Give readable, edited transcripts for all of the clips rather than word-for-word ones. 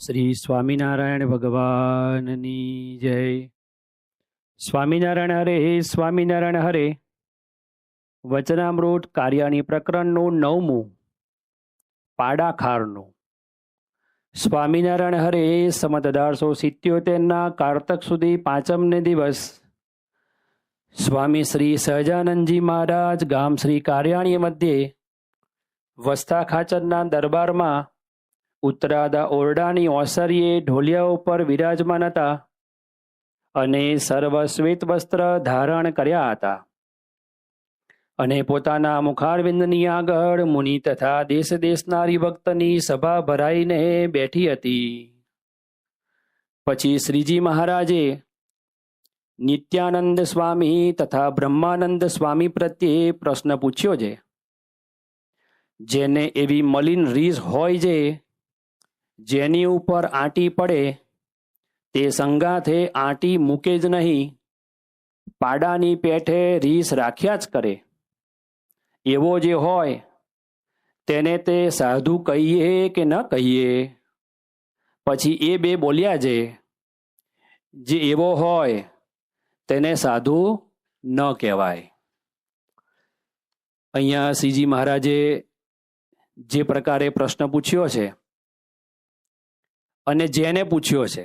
શ્રી સ્વામિનારાયણ ભગવાનની જય. સ્વામિનારાયણ હરે, સ્વામિનારાયણ હરે. વચનામૃત કાર્યાની પ્રકરણનું 9મું, પાડાખારનું. સ્વામિનારાયણ હરે સંમત 1877 કારતક સુધી 5મને દિવસ સ્વામી શ્રી સહજાનંદજી મહારાજ ગામ શ્રી કાર્યાણી મધ્યે વસ્તા ખાચરના દરબારમાં ઉત્તરાદા ઓરડાની ઓસરીએ ઢોલિયા ઉપર વિરાજમાન હતા અને સર્વ શ્વેત વસ્ત્ર ધારણ કર્યા હતા અને પોતાના મુખારવિંદની આગળ મુનિ તથા દેશ દેશના હરિભક્તની સભા ભરાઈને બેઠી હતી. પછી શ્રીજી મહારાજે નિત્યાનંદ સ્વામી તથા બ્રહ્માનંદ સ્વામી પ્રત્યે પ્રશ્ન પૂછ્યો છે. જેને એવી મલિન રીસ હોય છે જેની ઉપર આંટી પડે તે સંગાથે આંટી મૂકે જ નહીં, પાડાની પેઠે રીસ રાખ્યા જ કરે. એવો જે હોય તેને તે સાધુ કહીએ કે ન કહીએ? પછી એ બે બોલ્યા છે, જે એવો હોય તેને સાધુ ન કહેવાય. અહીંયા શ્રીજી મહારાજે જે પ્રકારે પ્રશ્ન પૂછ્યો છે અને જેને પૂછ્યો છે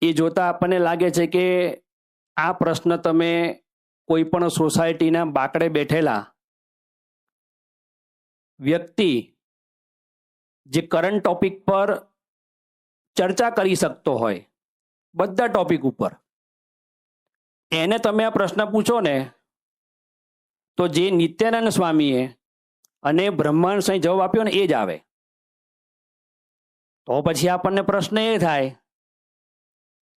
એ જોતા આપણને લાગે છે કે આ પ્રશ્ન તમે કોઈ પણ સોસાયટીના બાકડે બેઠેલા વ્યક્તિ જે કરંટ ટોપિક પર ચર્ચા કરી શકતો હોય, બધા ટોપિક ઉપર, એને તમે આ પ્રશ્ન પૂછો ને તો જે નિત્યાનંદ સ્વામીએ અને બ્રહ્માંડ સ્વામી જવાબ આપ્યો ને એ જ આવે. તો પછી આપણને પ્રશ્ન એ થાય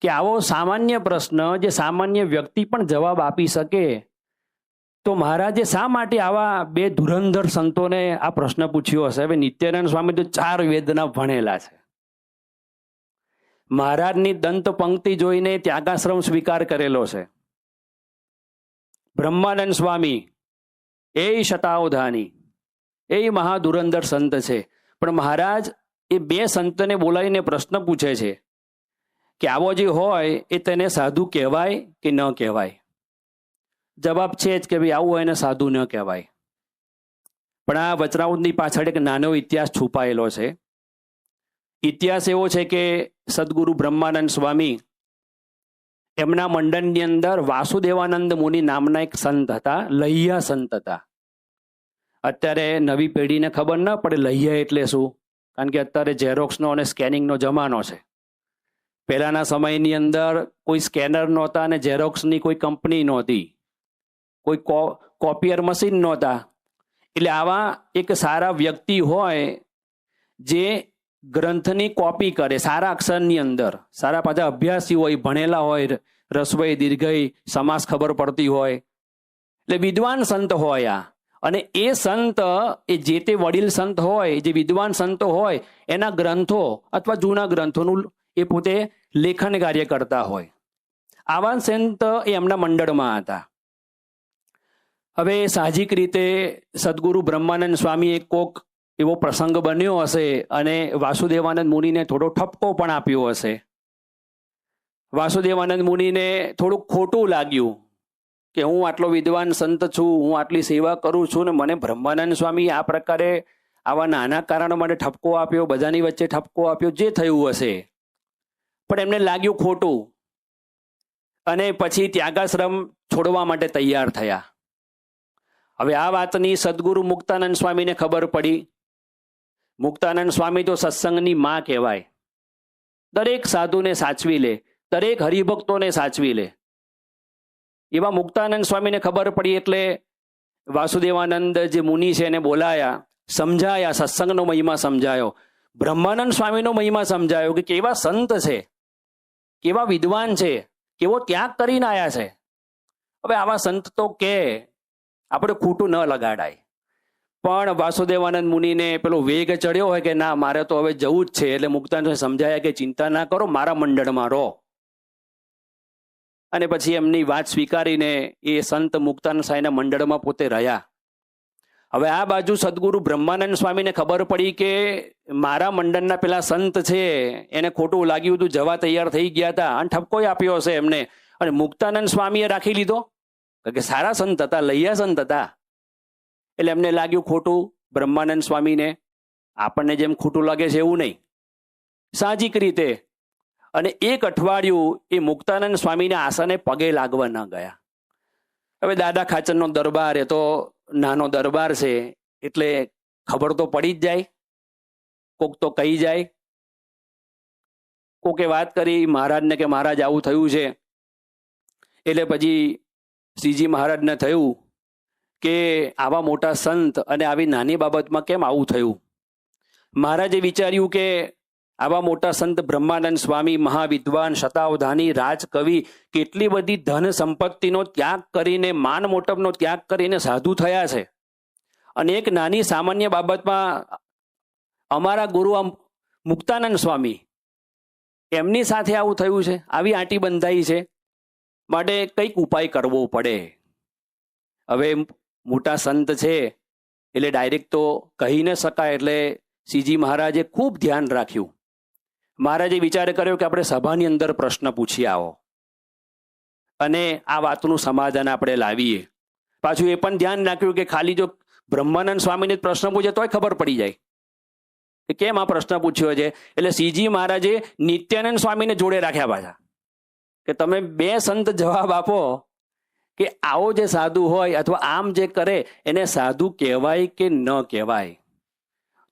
કે આવો સામાન્ય પ્રશ્ન જે સામાન્ય વ્યક્તિ પણ જવાબ આપી શકે, તો મહારાજે શા માટે આવા બે ધુરંધર સંતોને આ પ્રશ્ન પૂછ્યો હશે? હવે નિત્યાનંદ સ્વામી તો 4 વેદના ભણેલા છે. મહારાજની દંત પંક્તિ જોઈને ત્યાગાશ્રમ સ્વીકાર કરેલો છે. બ્રહ્માનંદ સ્વામી એ શતાવધાની, એ મહાધુરંધર સંત છે. પણ મહારાજ એ બે સંતને બોલાવીને પ્રશ્ન પૂછે છે કે આવો જે હોય એ તેને સાધુ કહેવાય કે ન કહેવાય? જવાબ છે જ કે ભાઈ આવું હોય એને સાધુ ન કહેવાય. પણ આ વચનામૃતની પાછળ એક નાનો ઇતિહાસ છુપાયેલો છે. ઇતિહાસ એવો છે કે સદગુરુ બ્રહ્માનંદ સ્વામી એમના મંડળની અંદર વાસુદેવાનંદ મુનિ નામના એક સંત હતા, લહિયા સંત હતા. અત્યારે નવી પેઢીને ખબર ન પડે લહિયા એટલે શું, કારણ કે અત્યારે ઝેરોક્સનો અને સ્કેનિંગનો જમાનો છે. પહેલાના સમયની અંદર કોઈ સ્કેનર નહોતા અને ઝેરોક્સની કોઈ કંપની નહોતી, કોઈ કોપિયર મશીન નહોતા. એટલે આવા એક સારા વ્યક્તિ હોય જે ગ્રંથની કોપી કરે સારા અક્ષરની અંદર, સારા પાછા અભ્યાસી હોય, ભણેલા હોય, રસવઈ દીર્ઘઈ સમાસ ખબર પડતી હોય, એટલે વિદ્વાન સંત હોય આ. અને એ સંત એ જે તે વડીલ સંત હોય, જે વિદ્વાન સંતો હોય, એના ગ્રંથો અથવા જૂના ગ્રંથોનું એ પોતે લેખન કાર્ય કરતા હોય. આવા સંત એ એમના મંડળમાં હતા. હવે સાહજિક રીતે સદગુરુ બ્રહ્માનંદ સ્વામી એક કોક એવો પ્રસંગ બન્યો હશે અને વાસુદેવાનંદ મુનિને થોડો ઠપકો પણ આપ્યો હશે. વાસુદેવાનંદ મુનિને થોડુંક ખોટું લાગ્યું કે હું આટલો વિદ્વાન સંત છું, હું આટલી સેવા કરું છું ને મને બ્રહ્માનંદ સ્વામી આ પ્રકારે આવા નાના કારણ માટે ઠપકો આપ્યો, બધાની વચ્ચે ઠપકો આપ્યો, જે થયું હશે. પણ એમને લાગ્યું ખોટું અને પછી ત્યાગાશ્રમ છોડવા માટે તૈયાર થયા. હવે આ વાતની સદગુરુ મુક્તાનંદ સ્વામીને ખબર પડી. મુક્તાનંદ સ્વામી તો સત્સંગની માં કહેવાય. દરેક સાધુને સાચવી લે, દરેક હરિભક્તોને સાચવી લે. એવા મુક્તાનંદ સ્વામીને ખબર પડી એટલે વાસુદેવાનંદ જે મુનિ છે એને બોલાયા, સમજાયા, સત્સંગનો મહિમા સમજાયો, બ્રહ્માનંદ સ્વામીનો મહિમા સમજાયો કે કેવા સંત છે, કેવા વિદ્વાન છે, કેવો ત્યાગ કરીને આવ્યા છે. હવે આવા સંત તો કે આપણે ખોટું ન લગાડાય. પણ વાસુદેવાનંદ મુનિને પેલો વેગ ચડ્યો હોય કે ના મારે તો હવે જવું જ છે, એટલે મુક્તાનંદ સમજાયા કે ચિંતા ના કરો, મારા મંડળમાં રહો. અને પછી એમની વાત સ્વીકારીને એ સંત મુક્તાનંદ સ્વામીના મંડળમાં પોતે રહ્યા. હવે આ બાજુ સદગુરુ બ્રહ્માનંદ સ્વામીને ખબર પડી કે મારા મંડળના પેલા સંત છે એને ખોટું લાગ્યું હતું, જવા તૈયાર થઈ ગયા હતા અને ઠપકો આપ્યો હશે એમને, અને મુક્તાનંદ સ્વામીએ રાખી લીધો કે સારા સંત હતા, લૈયા સંત હતા. એટલે એમને લાગ્યું ખોટું બ્રહ્માનંદ સ્વામીને, આપણને જેમ ખોટું લાગે છે એવું નહીં, સાહજિક રીતે. અને એક અઠવાડિયું એ મુક્તાનંદ સ્વામીના આસને પગે લાગવા ન ગયા. હવે દાદા ખાચરનો દરબાર એ તો નાનો દરબાર છે એટલે ખબર તો પડી જ જાય, કોક તો કહી જાય. કોકે વાત કરી મહારાજને કે મહારાજ આવું થયું છે. એટલે પછી શ્રીજી મહારાજને થયું કે આવા મોટા સંત અને આવી નાની બાબતમાં કેમ આવું થયું. મહારાજે વિચાર્યું કે આવા મોટા સંત બ્રહ્માનંદ સ્વામી, મહાવિદ્વાન, શતાવધાની, રાજકવિ, કેટલી બધી ધન સંપત્તિનો ત્યાગ કરીને, માન મોટપનો ત્યાગ કરીને સાધુ થયા છે, અને એક નાની સામાન્ય બાબતમાં અમારા ગુરુ મુક્તાનંદ સ્વામી એમની સાથે આવું થયું છે, આવી આંટી બંધાઈ છે, માટે કંઈક ઉપાય કરવો પડે. હવે મોટા સંત છે એટલે ડાયરેક્ટ તો કહી ન શકાય, એટલે શ્રીજી મહારાજે ખૂબ ધ્યાન રાખ્યું. મહારાજે વિચાર કર્યો કે આપણે સભાની અંદર પ્રશ્ન પૂછી આવો અને આ વાતનું સમાધાન આપણે લાવીએ. પાછું એ પણ ધ્યાન રાખ્યું કે ખાલી જો બ્રહ્માનંદ સ્વામીને પ્રશ્ન પૂછે તોય ખબર પડી જાય કે કેમ આ પ્રશ્ન પૂછ્યો છે. એટલે શ્રીજી મહારાજે નિત્યાનંદ સ્વામીને જોડે રાખ્યા પાછા કે તમે બે સંત જવાબ આપો કે આવો જે સાધુ હોય અથવા આમ જે કરે એને સાધુ કહેવાય કે ન કહેવાય.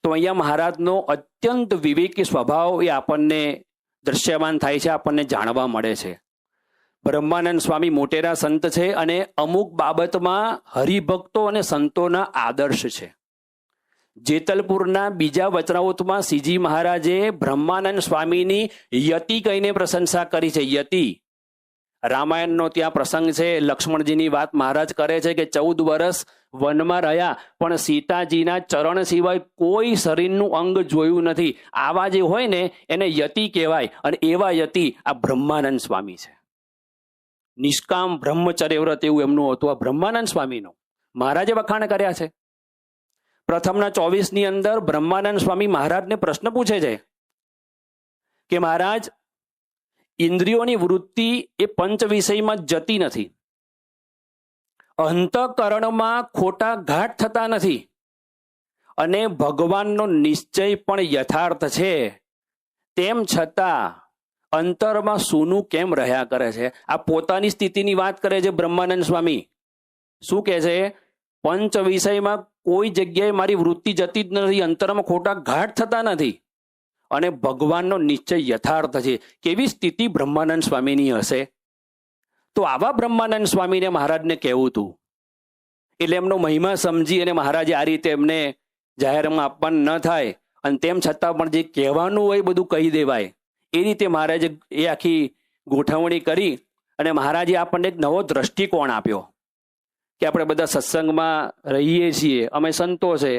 તો અહીંયા મહારાજનો અત્યંત વિવેકી સ્વભાવ એ આપણને દ્રશ્યમાન થાય છે, આપણને જાણવા મળે છે. બ્રહ્માનંદ સ્વામી મોટેરા સંત છે અને અમુક બાબતમાં હરિભક્તો અને સંતોના આદર્શ છે. જેતલપુરના બીજા વચનાવૃતમાં શ્રીજી મહારાજે બ્રહ્માનંદ સ્વામીની યતિ કહીને પ્રશંસા કરી છે. યતિ રામાયણનો ત્યાં પ્રસંગ છે, લક્ષ્મણજીની વાત મહારાજ કરે છે કે 14 વર્ષ વનમાં રહ્યા પણ સીતાજીના ચરણ સિવાય કોઈ શરીરનું અંગ જોયું નથી. આવા જે હોય ને એને યતિ કહેવાય, અને એવા યતિ આ બ્રહ્માનંદ સ્વામી છે. નિષ્કામ બ્રહ્મચર્ય વ્રત એવું એમનું હતું આ બ્રહ્માનંદ સ્વામીનું. મહારાજે વખાણ કર્યા છે. પ્રથમના 24 અંદર બ્રહ્માનંદ સ્વામી મહારાજને પ્રશ્ન પૂછે છે કે મહારાજ, ઇન્દ્રિયોની વૃત્તિ એ પંચ વિષયમાં જતી નથી, અંતઃકરણમાં ખોટા ઘાટ થતા નથી, અને ભગવાનનો નિશ્ચય પણ યથાર્થ છે, તેમ છતાં અંતરમાં સૂનું કેમ રહ્યા કરે છે. આ પોતાની સ્થિતિની વાત કરે છે બ્રહ્માનંદ સ્વામી. શું કહે છે? પંચ વિષયમાં કોઈ જગ્યાએ મારી વૃત્તિ જતી જ નથી, અંતરમાં ખોટા ઘાટ થતા નથી, અને ભગવાનનો નિશ્ચય યથાર્થ છે. કેવી સ્થિતિ બ્રહ્માનંદ સ્વામીની હશે? તો આવા બ્રહ્માનંદ સ્વામીને મહારાજને કહેવું હતું. એટલે એમનો મહિમા સમજી અને મહારાજે આ રીતે એમને જાહેરમાં આપવાનું ન થાય, અને તેમ છતાં પણ જે કહેવાનું હોય બધું કહી દેવાય, એ રીતે મહારાજે એ આખી ગોઠવણી કરી. અને મહારાજે આપણને એક નવો દ્રષ્ટિકોણ આપ્યો કે આપણે બધા સત્સંગમાં રહીએ છીએ, અમે સંતો છે,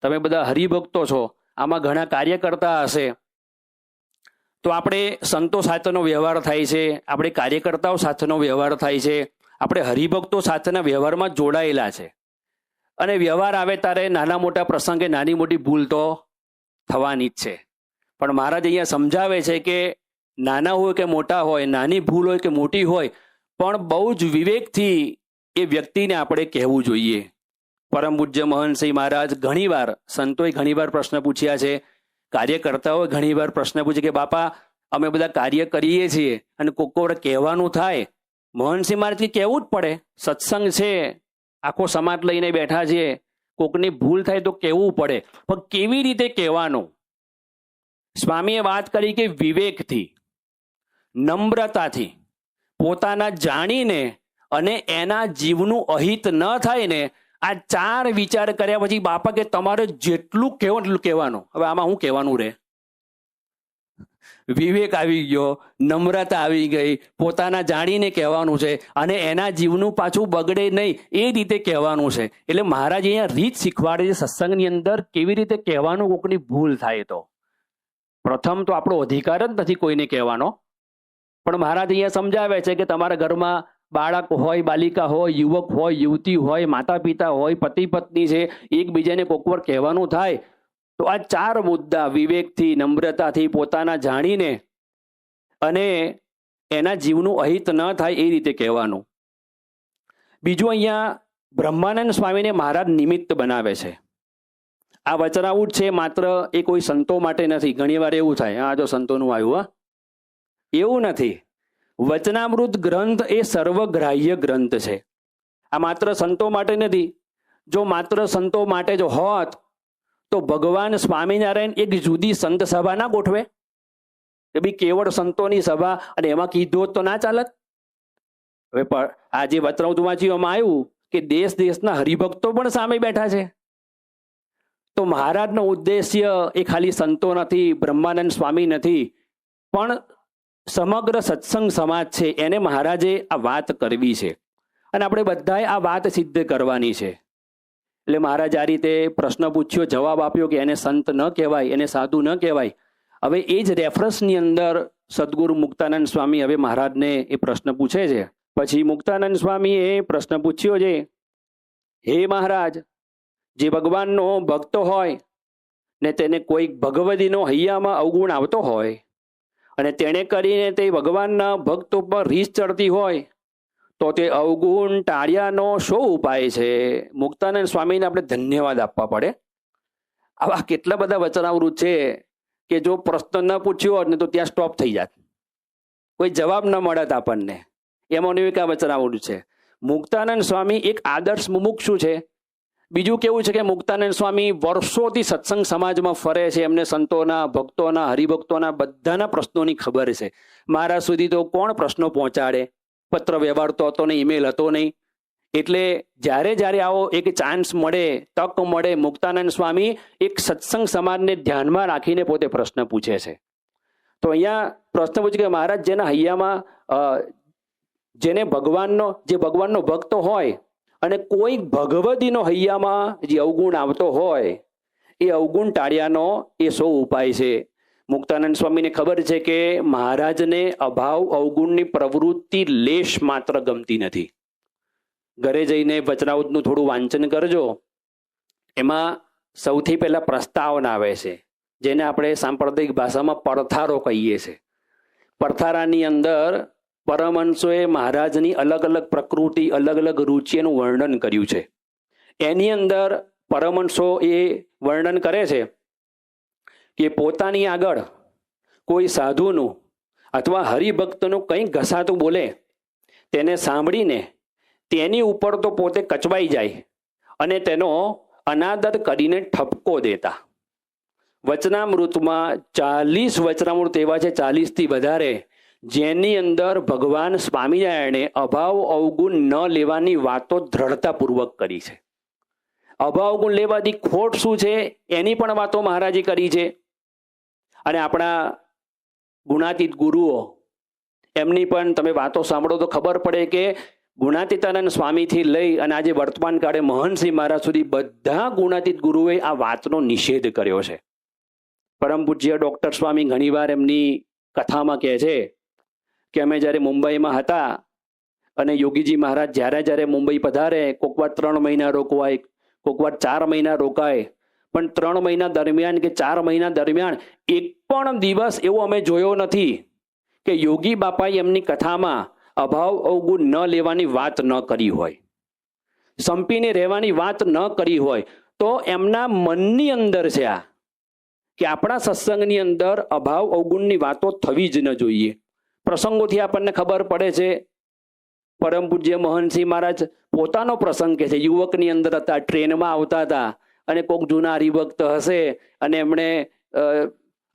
તમે બધા હરિભક્તો છો, આમાં ઘણા કાર્ય કરતા હશે, તો આપણે સંતો સાથેનો વ્યવહાર થાય છે, આપણે કાર્યકર્તાઓ સાથેનો વ્યવહાર થાય છે, આપણે હરિભક્તો સાથેના વ્યવહારમાં જોડાયેલા છે. અને વ્યવહાર આવે ત્યારે નાના મોટા પ્રસંગે નાની મોટી ભૂલ તો થવાની જ છે. પણ મહારાજ અહીંયા સમજાવે છે કે નાના હોય કે મોટા હોય, નાની ભૂલ હોય કે મોટી હોય, પણ બહુ જ વિવેકથી એ વ્યક્તિને આપણે કહેવું જોઈએ. પરમ પૂજ્ય મહંતસિંહ મહારાજ ઘણીવાર, સંતોએ ઘણીવાર પ્રશ્ન પૂછ્યા છે, કાર્યકર્તાઓએ ઘણીવાર પ્રશ્ન પૂછ્યો કે બાપા અમે બધા કાર્ય કરીએ છીએ અને કોક વાર કહેવાનું થાય. મહંતસિંહ મહારાજથી કહેવું જ પડે, સત્સંગ છે, આખો સમાજ લઈને બેઠા છીએ, કોકની ભૂલ થાય તો કહેવું પડે. પણ કેવી રીતે કહેવાનું? સ્વામીએ વાત કરી કે વિવેકથી, નમ્રતાથી, પોતાના જાણીને અને એના જીવનું અહિત ન થાય ને, આ 4 વિચાર કર્યા પછી બાપા કે તમારે જેટલું કહેવું એટલું કહેવાનું. હવે આમાં શું કહેવાનું રે? વિવેક આવી ગયો, નમ્રતા આવી ગઈ, પોતાના જાણીને કહેવાનું છે, અને એના જીવનું પાછું બગડે નહીં એ રીતે કહેવાનું છે. એટલે મહારાજ અહીંયા રીત શીખવાડે છે સત્સંગની અંદર કેવી રીતે કહેવાનું કોકની ભૂલ થાય તો. પ્રથમ તો આપણો અધિકાર જ નથી કોઈને કહેવાનો, પણ મહારાજ અહીંયા સમજાવે છે કે તમારા ઘરમાં બાળક હોય, બાલિકા હોય, યુવક હોય, યુવતી હોય, માતા પિતા હોય, પતિ પત્ની છે, એકબીજાને કોકવાર કહેવાનું થાય તો આ 4 મુદ્દા વિવેકથી, નમ્રતાથી, પોતાના જાણીને અને એના જીવનું અહિત ન થાય એ રીતે કહેવાનું. બીજું, અહીંયા બ્રહ્માનંદ સ્વામીને મહારાજ નિમિત્ત બનાવે છે. આ વચનામૃત છે માત્ર એ કોઈ સંતો માટે નથી. ઘણીવાર એવું થાય, આ જો સંતોનું આવ્યું, એવું નથી. વચનામૃત ગ્રંથ એ સર્વગ્રાહ્ય ગ્રંથ છે. આ માત્ર સંતો માટે નથી. જો માત્ર સંતો માટે જો હોત તો ભગવાન સ્વામિનારાયણ એક જુદી સંત સભા ના ગોઠવે કે ભાઈ કેવળ સંતોની સભા અને એમાં કીધું હોત તો ના ચાલત. હવે આ જે વચનામૃત વાંચવામાં આવ્યું કે દેશ દેશના હરિભક્તો પણ સામે બેઠા છે. તો મહારાજનો ઉદ્દેશ્ય એ ખાલી સંતો નથી, બ્રહ્માનંદ સ્વામી નથી, પણ સમગ્ર સત્સંગ સમાજ છે એને મહારાજે આ વાત કરવી છે અને આપણે બધાએ આ વાત સિદ્ધ કરવાની છે. એટલે મહારાજ આ રીતે પ્રશ્ન પૂછ્યો, જવાબ આપ્યો કે એને સંત ન કહેવાય, એને સાધુ ન કહેવાય. હવે એ જ રેફરન્સની અંદર સદગુરુ મુક્તાનંદ સ્વામી હવે મહારાજને એ પ્રશ્ન પૂછે છે. પછી મુક્તાનંદ સ્વામીએ પ્રશ્ન પૂછ્યો છે, હે મહારાજ, જે ભગવાનનો ભક્ત હોય ને તેને કોઈ ભગવદીનો હૈયામાં અવગુણ આવતો હોય અને તેણે કરીને તે ભગવાનના ભક્ત ઉપર રીસ ચડતી હોય તો તે અવગુણ ટાળ્યાનો શો ઉપાય છે? મુક્તાનંદ સ્વામીને આપણે ધન્યવાદ આપવા પડે. આવા કેટલા બધા વચનામૃત છે કે જો પ્રશ્ન ન પૂછ્યો હોત ને તો ત્યાં સ્ટોપ થઈ જાત, કોઈ જવાબ ન મળત આપણને. એમાંનું એક આ વચનામૃત છે. મુક્તાનંદ સ્વામી એક આદર્શ મુમુક્ષુ છે. બીજું કેવું છે કે મુક્તાનંદ સ્વામી વર્ષોથી સત્સંગ સમાજમાં ફરે છે. એમને સંતોના, ભક્તોના, હરિભક્તોના બધાના પ્રશ્નોની ખબર છે. મારા સુધી તો કોણ પ્રશ્નો પહોંચાડે? પત્ર વ્યવહાર તો હતો નહીં, ઈમેલ હતો નહીં. એટલે જ્યારે જ્યારે આવો એક ચાન્સ મળે, તક મળે, મુક્તાનંદ સ્વામી એક સત્સંગ સમાજને ધ્યાનમાં રાખીને પોતે પ્રશ્ન પૂછે છે. તો અહીંયા પ્રશ્ન પૂછે કે મહારાજ, જેના હૈયામાં જેને ભગવાનનો ભક્ત હોય અને કોઈ ભગવદીનો હૈયામાં જે અવગુણ આવતો હોય એ અવગુણ ટાળ્યાનો એ શો ઉપાય છે? મુક્તાનંદ સ્વામીને ખબર છે કે મહારાજને અભાવ અવગુણની પ્રવૃત્તિ લેશ માત્ર ગમતી નથી. ઘરે જઈને વચનામૃતનું થોડું વાંચન કરજો. એમાં સૌથી પહેલા પ્રસ્તાવના આવે છે, જેને આપણે સાંપ્રદાયિક ભાષામાં પડથારો કહીએ છીએ. પડથારાની અંદર પરમહંસોએ મહારાજની અલગ અલગ પ્રકૃતિ, અલગ અલગ રુચિનું વર્ણન કર્યું છે. એની અંદર પરમહંસો એ વર્ણન કરે છે કે પોતાની આગળ કોઈ સાધુનું અથવા હરિભક્તનું કંઈ ઘસાતું બોલે તેને સાંભળીને તેની ઉપર તો પોતે કચવાઈ જાય અને તેનો અનાદર કરીને ઠપકો દેતા. વચનામૃતમાં 40 વચનામૃત એવા છે, 40થી વધારે, જેની અંદર ભગવાન સ્વામિનારાયણે અભાવ અવગુણ ન લેવાની વાતો દ્રઢતાપૂર્વક કરી છે. અભાવ અવગુણ લેવાથી ખોટ શું છે એની પણ વાતો મહારાજે કરી છે. અને આપણા ગુણાતીત ગુરુઓ, એમની પણ તમે વાતો સાંભળો તો ખબર પડે કે ગુણાતીતાનંદ સ્વામીથી લઈ અને આજે વર્તમાન કાળે મહંતસિંહ મહારાજ સુધી બધા ગુણાતીત ગુરુએ આ વાતનો નિષેધ કર્યો છે. પરમ પૂજ્ય ડોક્ટર સ્વામી ઘણીવાર એમની કથામાં કહે છે કે અમે જ્યારે મુંબઈમાં હતા અને યોગીજી મહારાજ જ્યારે મુંબઈ પધારે, કોકવાર 3 મહિના રોકવાય, કોકવાર 4 મહિના રોકાય, પણ 3 મહિના દરમિયાન કે 4 મહિના દરમિયાન એક પણ દિવસ એવો અમે જોયો નથી કે યોગી બાપાએ એમની કથામાં અભાવ અવગુણ ન લેવાની વાત ન કરી હોય, સંપીને રહેવાની વાત ન કરી હોય. તો એમના મનની અંદર છે આ કે આપણા સત્સંગની અંદર અભાવ અવગુણની વાતો થવી જ ન જોઈએ. પ્રસંગોથી આપણને ખબર પડે છે. પરમ પૂજ્ય મહંતસિંહ મહારાજ પોતાનો પ્રસંગ કે છે, યુવકની અંદર હતા, ટ્રેનમાં આવતા હતા અને કોઈક જૂના હરિભક્ત હશે અને એમણે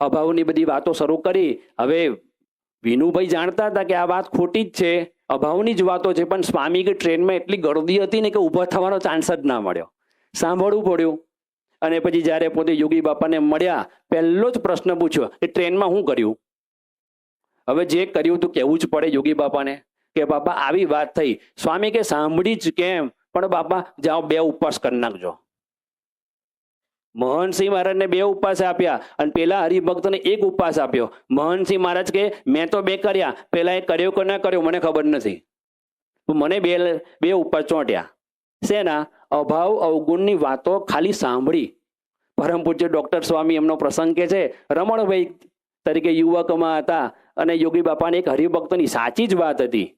અભાવની બધી વાતો શરૂ કરી. હવે વિનુભાઈ જાણતા હતા કે આ વાત ખોટી જ છે, અભાવની જ વાતો છે, પણ સ્વામી કે ટ્રેનમાં એટલી ગળદી હતી ને કે ઊભા થવાનો ચાન્સ જ ના મળ્યો, સાંભળવું પડ્યું. અને પછી જ્યારે પોતે યોગી બાપાને મળ્યા, પહેલો જ પ્રશ્ન પૂછ્યો કે ટ્રેનમાં શું કર્યું? હવે જે કર્યું તું કહેવું જ પડે યોગી બાપાને કે બાપા આવી વાત થઈ. સ્વામી કે સાંભળી જ કેમ? પણ બાપા જાઓ 2 ઉપવાસ કરી નાખજો. મહંતસિંહ મહારાજને 2 ઉપવાસ આપ્યા અને પેલા હરિભક્તને 1 ઉપવાસ આપ્યો. મહંતસિંહ મહારાજ કે મેં તો 2 કર્યા, પેલા એ કર્યો કે ના કર્યો મને ખબર નથી. તો મને બે બે ઉપર ચોંટ્યા. શેના? અભાવ અવગુણની વાતો ખાલી સાંભળી. પરમ પૂજ્ય ડોક્ટર સ્વામી એમનો પ્રસંગ કે છે, રમણભાઈ તરીકે યુવકમાં હતા અને યોગી બાપાને એક હરિભક્તની સાચી જ વાત હતી,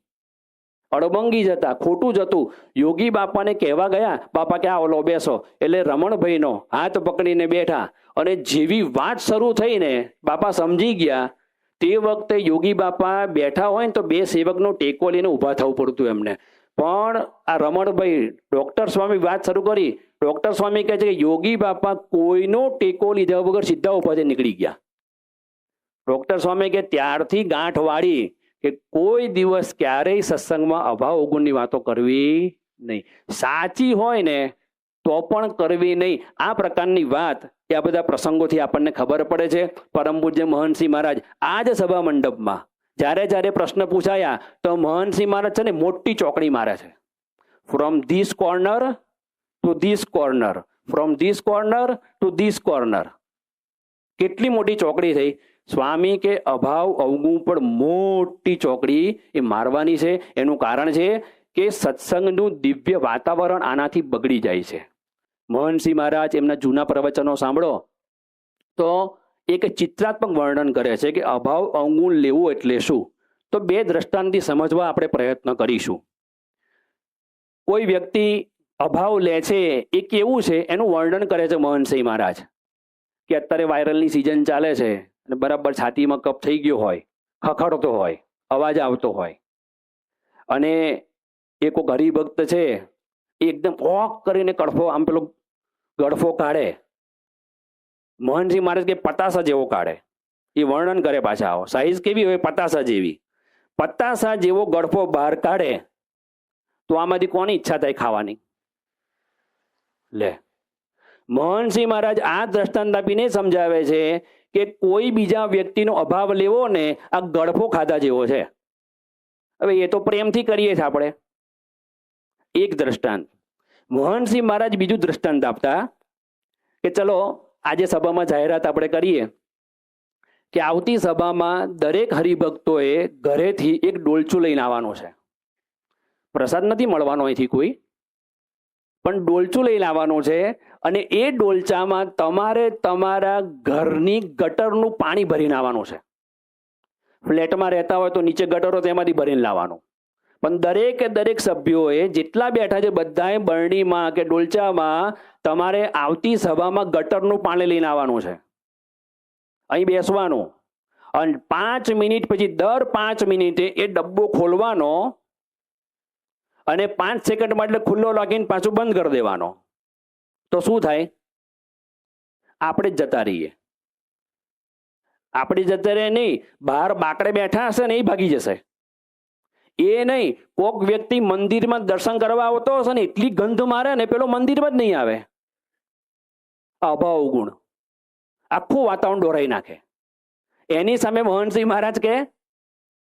અડબંગી જ હતા, ખોટું જ હતું. યોગી બાપાને કહેવા ગયા, બાપા કે આવો લો બેસો. એટલે રમણભાઈનો હાથ પકડીને બેઠા અને જેવી વાત શરૂ થઈ ને બાપા સમજી ગયા. તે વખતે યોગી બાપા બેઠા હોય ને તો બે સેવકનો ટેકો લઈને ઊભા થવું પડતું એમને. પણ આ રમણભાઈ ડોક્ટર સ્વામી વાત શરૂ કરી. ડોક્ટર સ્વામી કહે છે કે યોગી બાપા કોઈનો ટેકો લીધા વગર સીધા ઊભાથી નીકળી ગયા. ડોક્ટર સ્વામી કે ત્યારથી ગાંઠ વાળી કે કોઈ દિવસ ક્યારેય સત્સંગમાં અભાવ અવગુણની વાતો કરવી નહીં. સાચી હોય ને તો પણ કરવી નહીં. આ પ્રકારની વાત એ આ બધા પ્રસંગોથી આપણને ખબર પડે છે. પરમ પૂજ્ય મહંતસિંહ મહારાજ આ જ સભા મંડપમાં જ્યારે પ્રશ્ન પૂછાયા તો મહંતસિંહ મહારાજ છે ને મોટી ચોકડી મારે છે. From this corner two this corner, from this corner two this corner. કેટલી મોટી ચોકડી થઈ. સ્વામી કે અભાવ અવગુણ પણ મોટી ચોકડી એ મારવાની છે. એનું કારણ છે કે સત્સંગનું દિવ્ય વાતાવરણ આનાથી બગડી જાય છે. મહંતસિંહ મહારાજ એમના જૂના પ્રવચનો સાંભળો તો એક ચિત્રાત્મક વર્ણન કરે છે કે અભાવ અવગુણ લેવું એટલે શું. તો બે દ્રષ્ટાંતથી સમજવા આપણે પ્રયત્ન કરીશું. કોઈ વ્યક્તિ અભાવ લે છે એ કેવું છે એનું વર્ણન કરે છે મહંતસિંહ મહારાજ કે અત્યારે વાયરલની સિઝન ચાલે છે અને બરાબર છાતીમાં કફ થઈ ગયો હોય, ખખડતો હોય, અવાજ આવતો હોય અને એ કોઈ હરિભક્ત છે એકદમ ઓક કરીને કડફો આમ પેલો ગડફો કાઢે. મહંતસિંહ મહારાજ કે પતાસા જેવો કાઢે. એ વર્ણન કરે પાછા. આવો સાઈઝ કેવી હોય? પતાસા જેવી. પતાસા જેવો ગડફો બહાર કાઢે તો આમાંથી કોની ઈચ્છા થાય ખાવાની? લે, મહંતસિંહ મહારાજ આ દ્રષ્ટાંત આપીને સમજાવે છે કે કોઈ બીજા વ્યક્તિનો અભાવ લેવો ને આ ગડફો ખાધા જેવો છે. હવે એ તો પ્રેમથી કરીએ છીએ આપણે. એક દ્રષ્ટાંત. મહંતસિંહ મહારાજ બીજું દ્રષ્ટાંત આપતા કે ચલો આજે સભામાં જાહેરાત આપણે કરીએ કે આવતી સભામાં દરેક હરિભક્તોએ ઘરેથી એક ડોલચું લઈને આવવાનું છે. પ્રસાદ નથી મળવાનો અહીંથી કોઈ, પણ ડોલચું લઈને આવવાનું છે અને એ ડોલચામાં તમારે તમારા ઘરની ગટરનું પાણી ભરીને આવવાનું છે. ફ્લેટમાં રહેતા હોય તો નીચે ગટરો તેમાંથી ભરીને લાવવાનું. પણ દરેક સભ્યોએ જેટલા બેઠા છે બધાએ બરણીમાં કે ડોલચામાં તમારે આવતી સભામાં ગટરનું પાણી લઈને આવવાનું છે. અહીં બેસવાનું અને 5 મિનિટ પછી દર 5 મિનિટે એ ડબ્બો ખોલવાનો અને 5 સેકન્ડમાં એટલે ખુલ્લો રાખીને પાછું બંધ કરી દેવાનો. તો શું થાય? આપણે જ જતા રહીએ. આપણે જતા રહે નહીં, બહાર બાકડે બેઠા હશે ને એ ભાગી જશે. એ નહીં, કોક વ્યક્તિ મંદિરમાં દર્શન કરવા આવતો હશે ને એટલી ગંધ મારે ને પેલો મંદિરમાં જ નહીં આવે. અભાવ ગુણ આખું વાતાવરણ ડોરાઈ નાખે. એની સામે મહંતસિંહ મહારાજ કે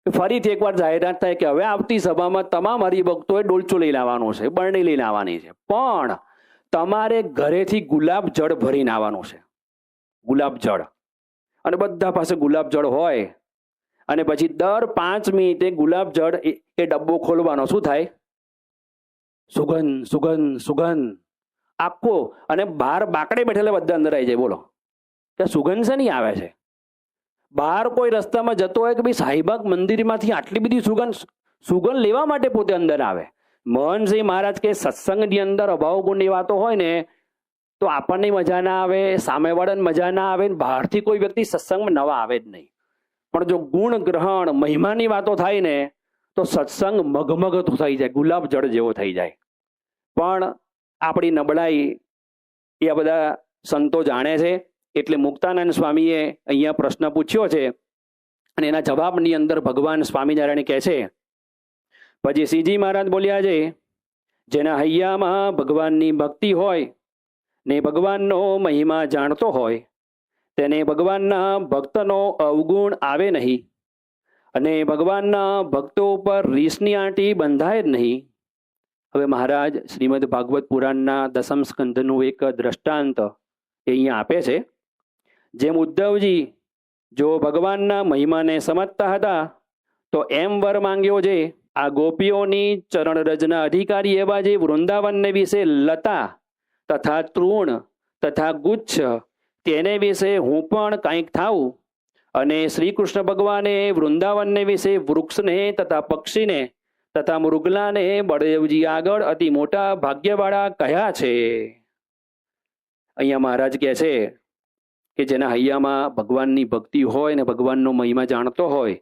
ફરીથી એકવાર જાહેરાત થાય કે હવે આવતી સભામાં તમામ હરિભક્તોએ ડોલચું લઈ લાવવાનું છે, બરણી લઈને આવવાની છે, પણ તમારે ઘરેથી ગુલાબ જળ ભરીને આવવાનું છે. ગુલાબ જળ. અને બધા પાસે ગુલાબ જળ હોય અને પછી દર 5 મિનિટે ગુલાબ જળ એ ડબ્બો ખોલવાનો. શું થાય? સુગંધ સુગંધ સુગંધ આખો. અને બહાર બાકડે બેઠેલા બધા અંદર આવી જાય. બોલો કે સુગંધ છે નહીં આવે છે. બહાર કોઈ રસ્તામાં જતો હોય કે ભાઈ સાહીબાગ મંદિરમાંથી આટલી બધી સુગંધ લેવા માટે પોતે અંદર આવે. મહંતસિંહ મહારાજ કે સત્સંગની અંદર અભાવ ગુણની વાતો હોય ને તો આપણને મજા ના આવે, સામેવાળાને મજા ના આવે, બહારથી કોઈ વ્યક્તિ સત્સંગમાં નવા આવે જ નહીં. પણ જો ગુણ ગ્રહણ મહિમાની વાતો થાય ને તો સત્સંગ મગમગ થઈ જાય, ગુલાબ જળ જેવો થઈ જાય. પણ આપણી નબળાઈ એ આ બધા સંતો જાણે છે. એટલે મુક્તાનંદ સ્વામીએ અહીંયા પ્રશ્ન પૂછ્યો છે અને એના જવાબની અંદર ભગવાન સ્વામિનારાયણ કહે છે. પછી શ્રીજી મહારાજ બોલ્યા છે, જેના હૈયામાં ભગવાનની ભક્તિ હોય ને ભગવાનનો મહિમા જાણતો હોય તેને ભગવાનના ભક્તનો અવગુણ આવે નહીં અને ભગવાનના ભક્તો ઉપર રીસની આંટી બંધાય જ નહીં. હવે મહારાજ શ્રીમદ ભાગવત પુરાણના 10મ સ્કંધનું એક દ્રષ્ટાંત એ અહીંયા આપે છે. જેમ ઉદ્ધવજી જો ભગવાનના મહિમાને સમજતા હતા તો એમ વર માંગ્યો છે આ ગોપીઓની ચરણ રજના અધિકારી એવા જે વૃંદાવનને વિશે લતા તથા તૃણ તથા ગુચ્છ તેને વિશે હું પણ કંઈક થાઉં અને શ્રી કૃષ્ણ ભગવાને વૃંદાવનને વિશે વૃક્ષને તથા પક્ષીને તથા મૃગલાને બળદેવજી આગળ અતિ મોટા ભાગ્યવાળા કહ્યા છે. અહીંયા મહારાજ કહે છે કે જેના હૈયામાં ભગવાનની ભક્તિ હોય ને ભગવાનનો મહિમા જાણતો હોય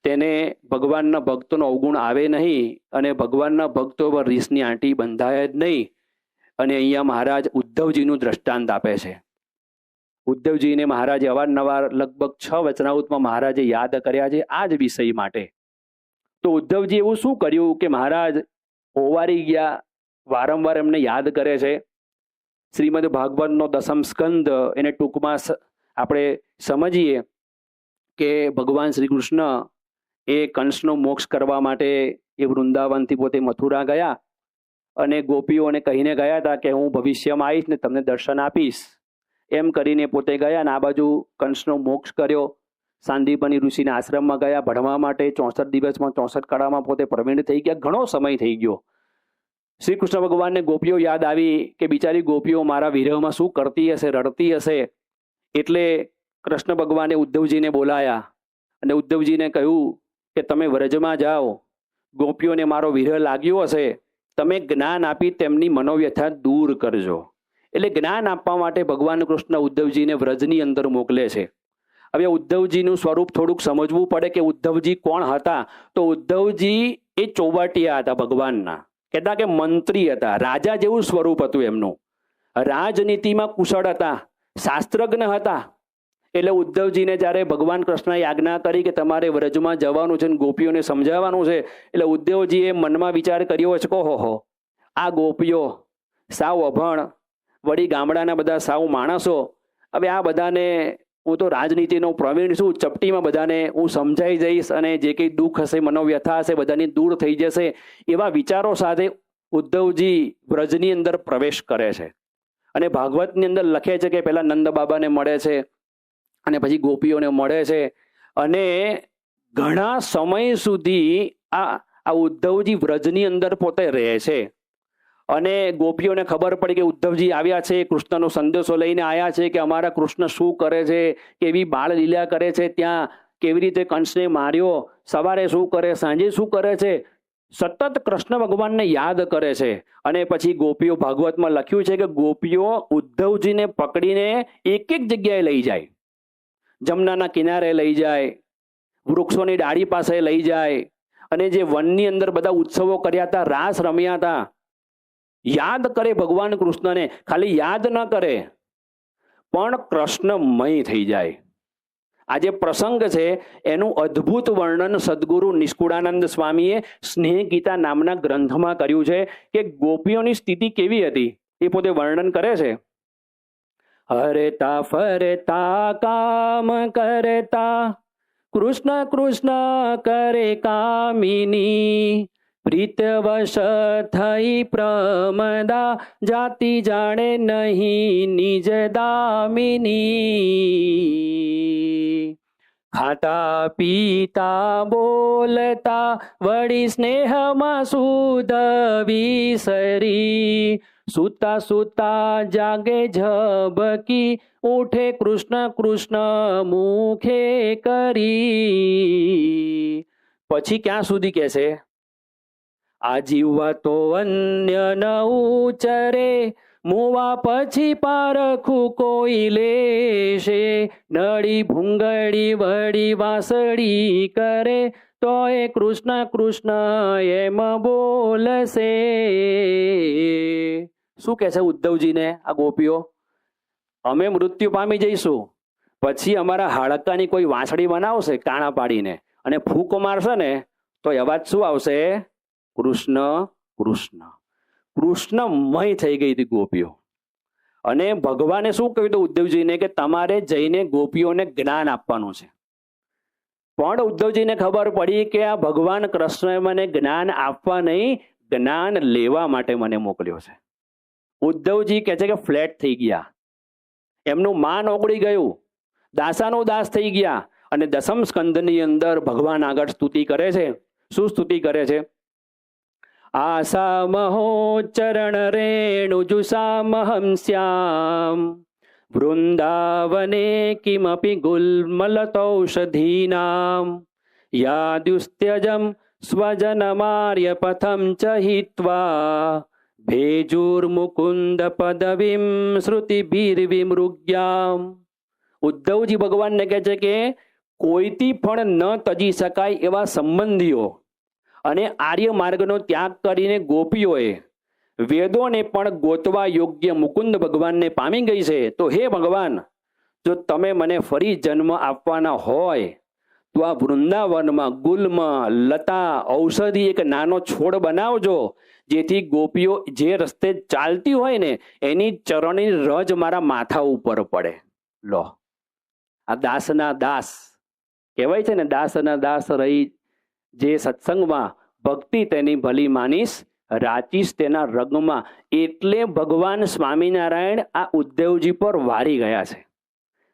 તેને ભગવાનના ભક્તોનો અવગુણ આવે નહીં અને ભગવાનના ભક્તો પર રીસની આંટી બંધાય જ નહીં. અને અહીંયા મહારાજ ઉદ્ધવજીનું દ્રષ્ટાંત આપે છે. ઉદ્ધવજીને મહારાજે અવારનવાર લગભગ 6 વચનામૃતમાં મહારાજે યાદ કર્યા છે આ જ વિષય માટે. તો ઉદ્ધવજી એવું શું કર્યું કે મહારાજ ઓવારી ગયા, વારંવાર એમને યાદ કરે છે. શ્રીમદ ભાગવતનો 10મ સ્કંદ એને ટૂંકમાં આપણે સમજીએ કે ભગવાન શ્રી કૃષ્ણ એ કંસનો મોક્ષ કરવા માટે એ વૃંદાવનથી પોતે મથુરા ગયા અને ગોપીઓને કહીને ગયા હતા કે હું ભવિષ્યમાં આવીશ ને તમને દર્શન આપીશ. એમ કરીને પોતે ગયા અને આ બાજુ કંસનો મોક્ષ કર્યો. સાંદીપની ઋષિના આશ્રમમાં ગયા ભણવા માટે. 64 દિવસમાં 64 કળામાં પોતે પ્રવીણ થઈ ગયા. ઘણો સમય થઈ ગયો. શ્રી કૃષ્ણ ભગવાનને ગોપીઓ યાદ આવી કે બિચારી ગોપીઓ મારા વિરહમાં શું કરતી હશે, રડતી હશે. એટલે કૃષ્ણ ભગવાને ઉદ્ધવજીને બોલાયા અને ઉદ્ધવજીને કહ્યું કે તમે વ્રજમાં જાઓ, ગોપીઓને મારો વિરહ લાગ્યો હશે, તમે જ્ઞાન આપી તેમની મનોવ્યથા દૂર કરજો. એટલે જ્ઞાન આપવા માટે ભગવાન કૃષ્ણ ઉદ્ધવજીને વ્રજની અંદર મોકલે છે. હવે ઉદ્ધવજીનું સ્વરૂપ થોડુંક સમજવું પડે કે ઉદ્ધવજી કોણ હતા. તો ઉદ્ધવજી એ ચોવાટિયા હતા ભગવાનના, કહેતા કે મંત્રી હતા, રાજા જેવું સ્વરૂપ હતું એમનું. રાજનીતિમાં કુશળ હતા, શાસ્ત્રજ્ઞ હતા. એટલે ઉદ્ધવજીને જ્યારે ભગવાન કૃષ્ણએ આજ્ઞા કરી કે તમારે વ્રજમાં જવાનું છે અને ગોપીઓને સમજાવવાનું છે, એટલે ઉદ્ધવજીએ મનમાં વિચાર કર્યો છે કે હો આ ગોપીઓ સાવ અભણ, વળી ગામડાના બધા સાવ માણસો, હવે આ બધાને હું તો રાજનીતિનો પ્રવીણ છું, ચપટીમાં બધાને હું સમજાઈ જઈશ અને જે કંઈ દુઃખ હશે, મનોવ્યથા હશે બધાની દૂર થઈ જશે. એવા વિચારો સાથે ઉદ્ધવજી વ્રજની અંદર પ્રવેશ કરે છે. અને ભાગવતની અંદર લખે છે કે પહેલા નંદ બાબાને મળે છે અને પછી ગોપીઓને મળે છે અને ઘણા સમય સુધી આ ઉદ્ધવજી વ્રજની અંદર પોતે રહે છે. અને ગોપીઓને ખબર પડી કે ઉદ્ધવજી આવ્યા છે, કૃષ્ણનો સંદેશો લઈને આવ્યા છે કે અમારા કૃષ્ણ શું કરે છે, કેવી બાળ લીલા કરે છે, ત્યાં કેવી રીતે કંસને માર્યો, સવારે શું કરે, સાંજે શું કરે છે, સતત કૃષ્ણ ભગવાનને યાદ કરે છે. અને પછી ગોપીઓ, ભાગવતમાં લખ્યું છે કે ગોપીઓ ઉદ્ધવજીને પકડીને એક એક જગ્યાએ લઈ જાય. જમનાના કિનારે લઈ જાય, વૃક્ષોની ડાળી પાસે લઈ જાય, અને જે વનની અંદર બધા ઉત્સવો કર્યા હતા, રાસ રમ્યા હતા, યાદ કરે ભગવાન કૃષ્ણને. ખાલી યાદ ન કરે પણ કૃષ્ણમય થઈ જાય. આ જે પ્રસંગ છે એનું અદ્ભુત વર્ણન સદગુરુ નિષ્કુળાનંદ સ્વામીએ સ્નેહ ગીતા નામના ગ્રંથમાં કર્યું છે કે ગોપીઓની સ્થિતિ કેવી હતી એ પોતે વર્ણન કરે છે. હરતા ફરતા કામ કરતા કૃષ્ણ કૃષ્ણ કરે કામિની, પ્રીતવશ થઈ પ્રમદા જાતિ જાણે નહીં નિજ દામિની. ખાતા પીતા બોલતા વળી સ્નેહમાં સુધ વિસરી, સુતા સુતા જાગે ઝબકી ઉઠે કૃષ્ણ કૃષ્ણ મુખે કરી. પછી ક્યાં સુધી કહેશે? આ જીવવા તો અન્ય ન ઉચરે, મુવા પછી પારખું કોઈ લેશે, નળી ભૂંગળી વળી વાસળી કરે તો એ કૃષ્ણ કૃષ્ણ એમ બોલશે. શું કહે છે ઉદ્ધવજીને આ ગોપીઓ? અમે મૃત્યુ પામી જઈશું, પછી અમારા હાડકાની કોઈ વાંસળી બનાવશે કાણા પાડીને અને ફૂંક મારશે ને તો અવાજ શું આવશે? કૃષ્ણ કૃષ્ણ. કૃષ્ણમય થઈ ગઈ હતી ગોપીઓ. અને ભગવાને શું કહ્યું હતું ઉદ્ધવજીને કે તમારે જઈને ગોપીઓને જ્ઞાન આપવાનું છે. પણ ઉદ્ધવજીને ખબર પડી કે આ ભગવાન કૃષ્ણએ મને જ્ઞાન આપવા નહીં, જ્ઞાન લેવા માટે મને મોકલ્યો છે. ઉદ્ધવજી કહે છે કે ફ્લેટ થઈ ગયા, એમનું માન ઓગળી ગયું, દાસાનો દાસ થઈ ગયા. અને 10મ સ્કંદની અંદર ભગવાન આગળ સ્તુતિ કરે છે શું સ્તુતિ કરે છે? આસામહો ચરણ રેણુજુષામહં સ્યામ વૃંદાવને કિમપી ગુલ્મલતૌષધીનામ યાદુસ્ત્યજમ સ્વજનમાર્ય પથમ ચ હિત્વા ભેજુર્મુકુંદ પદવીમ શ્રુતિભીર્વિમૃગ્યામ. ઉદ્ધવજી ભગવાનને કહે છે કે કોઈથી પણ ન તજી શકાય એવા સંબંધીઓ અને આર્ય માર્ગનો ત્યાગ કરીને ગોપીઓએ વેદોને પણ ગોતવા યોગ્ય મુકુંદ ભગવાનને પામી ગઈ છે. તો હે ભગવાન, જો તમે મને ફરી જન્મ આપવાના હોય તો આ વૃંદાવનમાં ગુલ્મ, લતા, ઔષધિ એક નાનો છોડ બનાવજો, જેથી ગોપીઓ જે રસ્તે ચાલતી હોય ને એની ચરણની રજ મારા માથા ઉપર પડે. લો, આ દાસના દાસ કહેવાય છે ને, દાસના દાસ રહી જે સત્સંગમાં ભક્તિ તેની ભલી માનીશ રાચીશ તેના રગમાં. એટલે ભગવાન સ્વામિનારાયણ આ ઉદ્ધવજી પર વારી ગયા છે.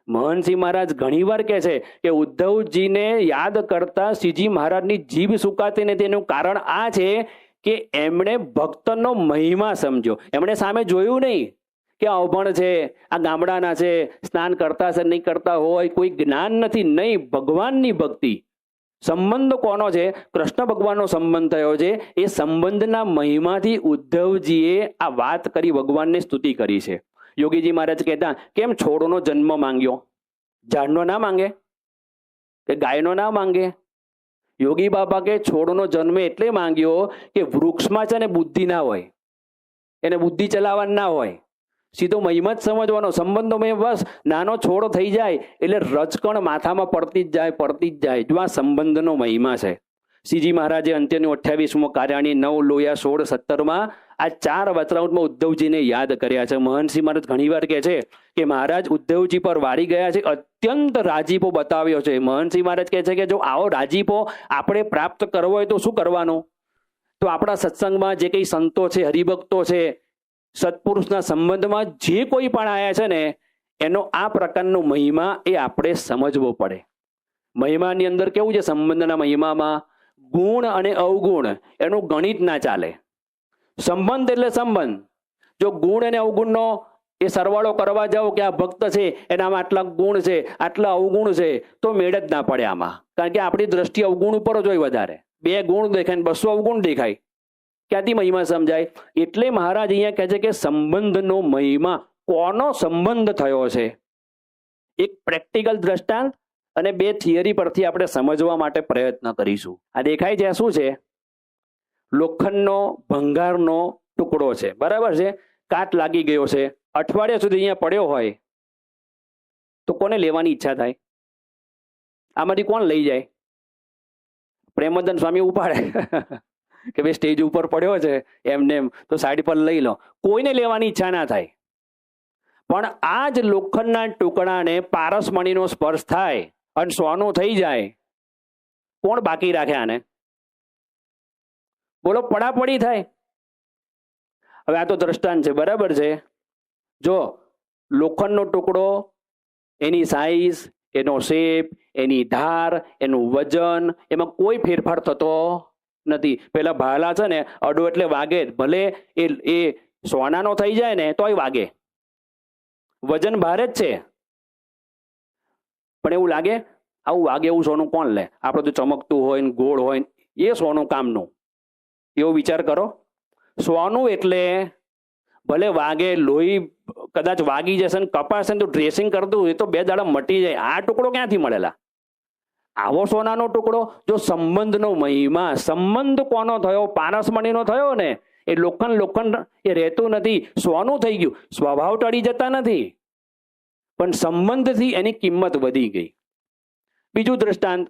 મહનસિંહ મહારાજ ઘણીવાર કહે છે કે ઉદ્ધવજીને યાદ કરતા શ્રીજી મહારાજની જીભ સુકાતી નથી. તેનું કારણ આ છે કે એમણે ભક્તનો મહિમા સમજ્યો. એમણે સામે જોયું નહીં કે આ અભણ છે, આ ગામડાના છે, સ્નાન કરતા છે નહીં કરતા હોય, કોઈ જ્ઞાન નથી. નહીં, ભગવાનની ભક્તિ. સંબંધ કોનો છે? કૃષ્ણ ભગવાનનો સંબંધ થયો છે. એ સંબંધના મહિમાથી ઉદ્ધવજીએ આ વાત કરી, ભગવાનની સ્તુતિ કરી છે. યોગીજી મહારાજ કહેતા, કેમ છોડનો જન્મ માંગ્યો? ઝાડનો ના માંગે કે ગાયનો ના માંગે? યોગી બાબા કે છોડનો જન્મ એટલે માંગ્યો કે વૃક્ષમાં છે ને બુદ્ધિ ના હોય, એને બુદ્ધિ ચલાવવાની ના હોય, સીધો મહિમા જ સમજવાનો. સંબંધોમાં બસ નાનો છોડ થઈ જાય એટલે રજકણ માથામાં પડતી જ જાય, પડતી જ જાય. જો આ સંબંધનો મહિમા છે. શ્રીજી મહારાજે અંત્યનું 28મો કાર્યાણી 9 લોયા 16 17માં આ 4 વચનામૃતમાં ઉદ્ધવજીને યાદ કર્યા છે. મહનસિંહ મહારાજ ઘણીવાર કહે છે કે મહારાજ ઉદ્ધવજી પર વારી ગયા છે, અત્યંત રાજીપો બતાવ્યો છે. મહનસિંહ મહારાજ કહે છે કે જો આવો રાજીપો આપણે પ્રાપ્ત કરવો હોય તો શું કરવાનું? તો આપણા સત્સંગમાં જે કંઈ સંતો છે, હરિભક્તો છે, સત્પુરુષના સંબંધમાં જે કોઈ પણ આયા છે ને, એનો આ પ્રકારનો મહિમા એ આપણે સમજવો પડે. મહિમાની અંદર કેવું છે? સંબંધના મહિમામાં ગુણ અને અવગુણ એનું ગણિત ના ચાલે. સંબંધ એટલે સંબંધ. જો ગુણ અને અવગુણનો એ સરવાળો કરવા જાઓ કે આ ભક્ત છે એનામાં આટલા ગુણ છે, આટલા અવગુણ છે, તો મેળ જ ના પડે આમાં. કારણ કે આપણી દ્રષ્ટિ અવગુણ ઉપર જ હોય વધારે. 2 ગુણ દેખાય, 200 અવગુણ દેખાય, ક્યાંથી મહિમા સમજાય? એટલે મહારાજ અહીંયા કહે છે કે સંબંધનો મહિમા, કોનો સંબંધ થયો છે. એક પ્રેક્ટિકલ દ્રષ્ટાંત અને 2 થિયરી પરથી આપણે સમજવા માટે પ્રયત્ન કરીશું. આ દેખાય છે શું છે? લોખંડનો ભંગારનો ટુકડો છે, બરાબર છે? કાટ લાગી ગયો છે, અઠવાડિયા સુધી અહીંયા પડ્યો હોય તો કોને લેવાની ઈચ્છા થાય? આમાંથી કોણ લઈ જાય? પ્રેમવદન સ્વામી ઉપાડે કે ભાઈ સ્ટેજ ઉપર પડ્યો છે એમને તો સાઈડ પર લઈ લો. કોઈને લેવાની ઈચ્છા ના થાય. પણ આ જ લોખંડના ટુકડાને પારસમણીનો સ્પર્શ થાય અને સોનું થઈ જાય, કોણ બાકી રાખે આને? બોલો, પડાપડી થાય. હવે આ તો દ્રષ્ટાંત છે, બરાબર છે? જો લોખંડનો ટુકડો, એની સાઈઝ, એનો શેપ, એની ધાર, એનું વજન, એમાં કોઈ ફેરફાર થતો નથી. પેલા ભાલા છે ને, અડો એટલે વાગે, ભલે એ સોનાનો થઈ જાય ને તોય વાગે. વજન ભારે જ છે, પણ એવું લાગે? આવું વાગે એવું સોનું કોણ લે? આપણે તો ચમકતું હોય ને ગોળ હોય ને એ સોનું કામનું. એવો વિચાર કરો. સોનું એટલે ભલે વાગે, લોહી કદાચ વાગી જશે ને કપાશે ને તો ડ્રેસિંગ કરતું એ તો 2 દાડા મટી જાય. આ ટુકડો ક્યાંથી મળેલા? આવો સોનાનો ટુકડો. જો સંબંધનો મહિમા, સંબંધ કોનો થયો? પારસમણીનો થયો ને. એ લોખંડ એ રહેતું નથી, સોનું થઈ ગયું. સ્વભાવ ટળી જતા નથી, પણ સંબંધથી એની કિંમત વધી ગઈ. બીજું દ્રષ્ટાંત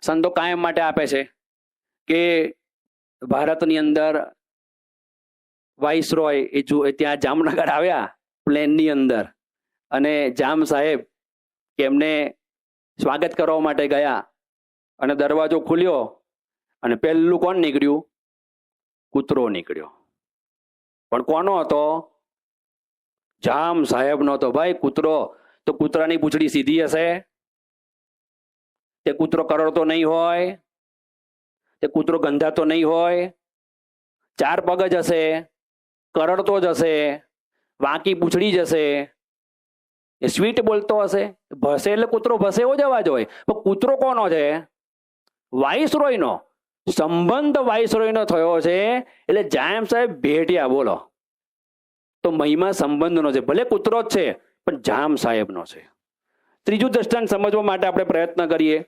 સંતો કાયમ માટે આપે છે કે ભારતની અંદર વાઇસરોય એ ત્યાં જામનગર આવ્યા પ્લેનની અંદર, અને જામ સાહેબ એમને સ્વાગત કરવા માટે ગયા અને દરવાજો ખુલ્યો અને પહેલું કોણ નીકળ્યું? કૂતરો નીકળ્યો. પણ કોનો હતો? જામ સાહેબનો હતો. ભાઈ કૂતરો તો કૂતરાની પૂંછડી સીધી હશે? તે કૂતરો કરડતો નહીં હોય? તે કૂતરો ગંધાતો નહીં હોય, 4 પગ જ હશે, કરડતો જ હશે, વાંકી પૂંછડી જ હશે, એ સ્વીટ બોલતો હશે, ભસે એટલે કૂતરો ભસે એવો જ અવાજ હોય. પણ કૂતરો કોનો છે? વાઇસરોયનો. સંબંધ વાઇસરોયનો થયો છે એટલે જાયમ સાહેબ ભેટ્યા. બોલો, તો મહિમા સંબંધનો છે. ભલે કૂતરો જ છે પણ જામ સાહેબનો છે. ત્રીજું દ્રષ્ટાંત સમજવા માટે આપણે પ્રયત્ન કરીએ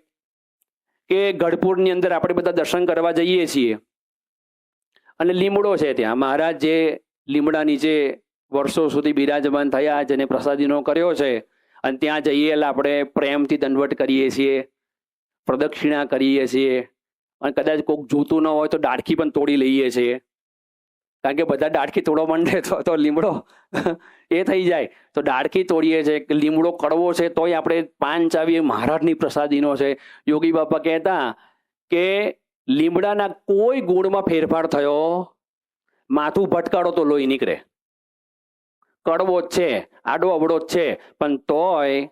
કે ગઢપુરની અંદર આપણે બધા દર્શન કરવા જઈએ છીએ અને લીમડો છે. ત્યાં મહારાજ જે લીમડા નીચે વર્ષો સુધી બિરાજમાન થયા, જેને પ્રસાદીનો કર્યો છે, અને ત્યાં જઈએ એટલે આપણે પ્રેમથી દંડવટ કરીએ છીએ, પ્રદક્ષિણા કરીએ છીએ, અને કદાચ કોઈક જોતું ન હોય તો ડાળખી પણ તોડી લઈએ છીએ. કારણ કે બધા ડાળખી તોડવા માંડે તો લીમડો એ થઈ જાય, તો ડાળખી તોડીએ છીએ. લીમડો કડવો છે તોય આપણે પાન ચાવીએ, મહારાજની પ્રસાદીનો છે. યોગી બાપા કહેતા કે લીમડાના કોઈ ગુણમાં ફેરફાર થયો, માથું ભટકાડો તો લોહી નીકળે. કડવો જ છે, આડો અવળો જ છે, પણ તોય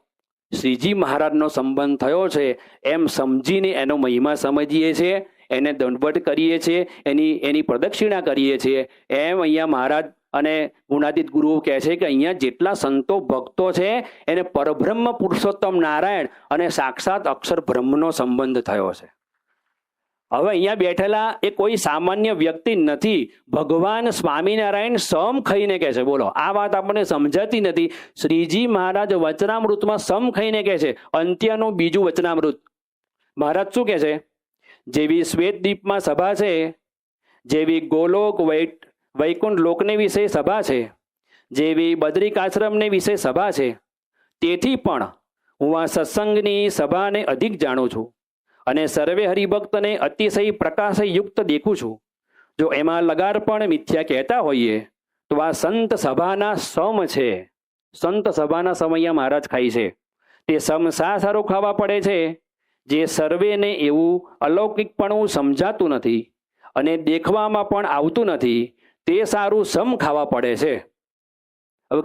શ્રીજી મહારાજનો સંબંધ થયો છે એમ સમજીને એનો મહિમા સમજીએ છીએ, એને દંડવટ કરીએ છીએ, એની પ્રદક્ષિણા કરીએ છીએ. એમ અહીંયા મહારાજ અને ગુણાતીત ગુરુઓ કહે છે કે અહીંયા જેટલા સંતો ભક્તો છે એને પરબ્રહ્મ પુરુષોત્તમ નારાયણ અને સાક્ષાત અક્ષર બ્રહ્મનો સંબંધ થયો છે. હવે અહીંયા બેઠેલા એ કોઈ સામાન્ય વ્યક્તિ નથી. ભગવાન સ્વામિનારાયણ સમ ખાઈને કહે છે. બોલો, આ વાત આપણને સમજાતી નથી. શ્રીજી મહારાજ વચનામૃતમાં સમ ખાઈને કહે છે. અંત્યનું બીજું વચનામૃત મહારાજ શું કહે છે? જેવી શ્વેતદીપમાં સભા છે, જેવી ગોલોક વૈકુંઠ લોકને વિશે સભા છે, જેવી બદ્રિકાશ્રમને વિશે સભા છે, તેથી પણ હું આ સત્સંગની સભાને અધિક જાણું છું અને સર્વે હરિભક્તને અતિશય પ્રકાશયુક્ત દેખું છું. જો એમાં લગાર પણ મિથ્યા કહેતા હોઈએ તો આ સંત સભાના સમ છે. સંત સભાના સમયા મહારાજ ખાય છે. તે સમ શા સારું ખાવા પડે છે? જે સર્વેને એવું અલૌકિકપણું સમજાતું નથી અને દેખવામાં પણ આવતું નથી, તે સારું સમ ખાવા પડે છે. હવે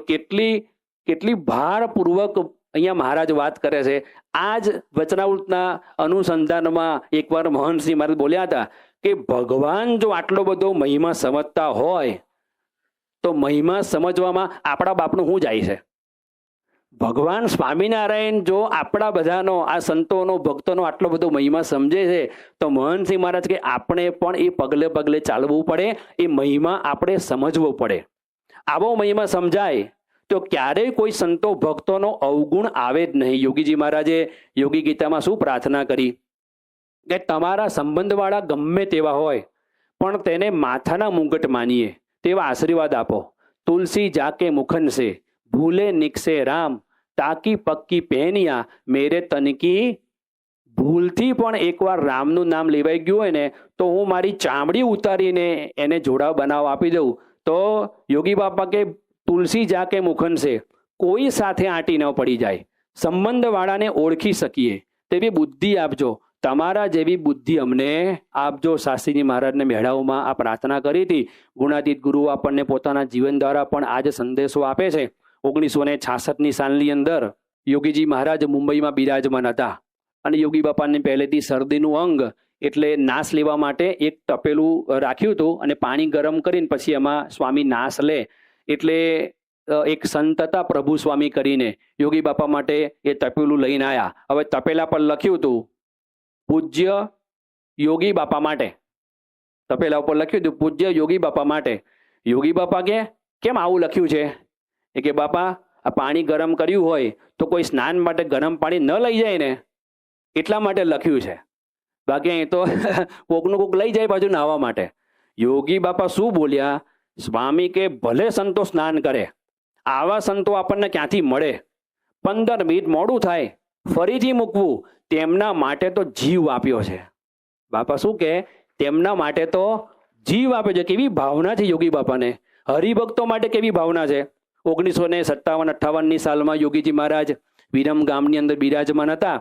કેટલી ભારપૂર્વક અહીંયા મહારાજ વાત કરે છે. આ જ વચનામૃતના અનુસંધાનમાં એકવાર મહંતસિંહ મહારાજ બોલ્યા હતા કે ભગવાન જો આટલો બધો મહિમા સમજતા હોય તો મહિમા સમજવામાં આપણા બાપનું શું જાય છે? ભગવાન સ્વામિનારાયણ જો આપણા બધાનો, આ સંતોનો, ભક્તોનો આટલો બધો મહિમા સમજે છે તો મહંતસિંહ મહારાજ કે આપણે પણ એ પગલે પગલે ચાલવું પડે, એ મહિમા આપણે સમજવો પડે. આવો મહિમા સમજાય તો ક્યારેય કોઈ સંતો ભક્તોનો અવગુણ આવે જ નહીં. યોગીજી મહારાજે યોગી ગીતામાં શું પ્રાર્થના કરી કે તમારા સંબંધવાળા ગમે તેવા હોય પણ તેને માથાના મુંગટ માનીએ તેવા આશીર્વાદ આપો. તુલસી જાકે મુખન સે ભૂલે નિકસે રામ, તાકી પક્કી પહેનિયા મેરે તનકી. ભૂલથી પણ એકવાર રામનું નામ લેવાઈ ગયું હોય ને તો હું મારી ચામડી ઉતારીને એને જોડાવ બનાવ આપી દઉં. તો યોગી બાપા કે તુલસી જાકે મુખન છે, કોઈ સાથે આંટી ન પડી જાય, સંબંધવાળાને ઓળખી શકીએ તેવી બુદ્ધિ આપજો. તમારા જેવી બુદ્ધિ અમને આપજો. શાસ્ત્રીજી મહારાજને મેળાઓમાં આ પ્રાર્થના કરી હતી. ગુણાતીત ગુરુ આપણને પોતાના જીવન દ્વારા પણ આ જ સંદેશો આપે છે. 1966ની સાલની અંદર યોગીજી મહારાજ મુંબઈમાં બિરાજમાન હતા અને યોગી બાપાને પહેલેથી શરદીનું અંગ એટલે નાશ લેવા માટે એક તપેલું રાખ્યું હતું અને પાણી ગરમ કરીને પછી એમાં સ્વામી નાશ લે. એટલે એક સંત હતા પ્રભુ સ્વામી કરીને, યોગી બાપા માટે એ તપેલું લઈને આવ્યા. હવે તપેલા પર લખ્યું હતું પૂજ્ય યોગી બાપા માટે. તપેલા ઉપર લખ્યું હતું પૂજ્ય યોગી બાપા માટે. યોગી બાપા કે કેમ આવું લખ્યું છે? એ કે બાપા, આ પાણી ગરમ કર્યું હોય તો કોઈ સ્નાન માટે ગરમ પાણી ન લઈ જાય ને, એટલા માટે લખ્યું છે. બાકી અહીં તો કોકનું કોક લઈ જાય પાછું નાહવા માટે. યોગી બાપા શું બોલ્યા? સ્વામી કે ભલે સંતો સ્નાન કરે, આવા સંતો આપણને ક્યાંથી મળે? 15 મિનિટ મોડું થાય ફરીથી મૂકવું, તેમના માટે તો જીવ આપ્યો છે. બાપા શું કે? તેમના માટે તો જીવ આપ્યો છે. કેવી ભાવના છે યોગી બાપાને! હરિભક્તો માટે કેવી ભાવના છે! 1957-58ની સાલમાં યોગીજી મહારાજ વિરમ ગામની અંદર બિરાજમાન હતા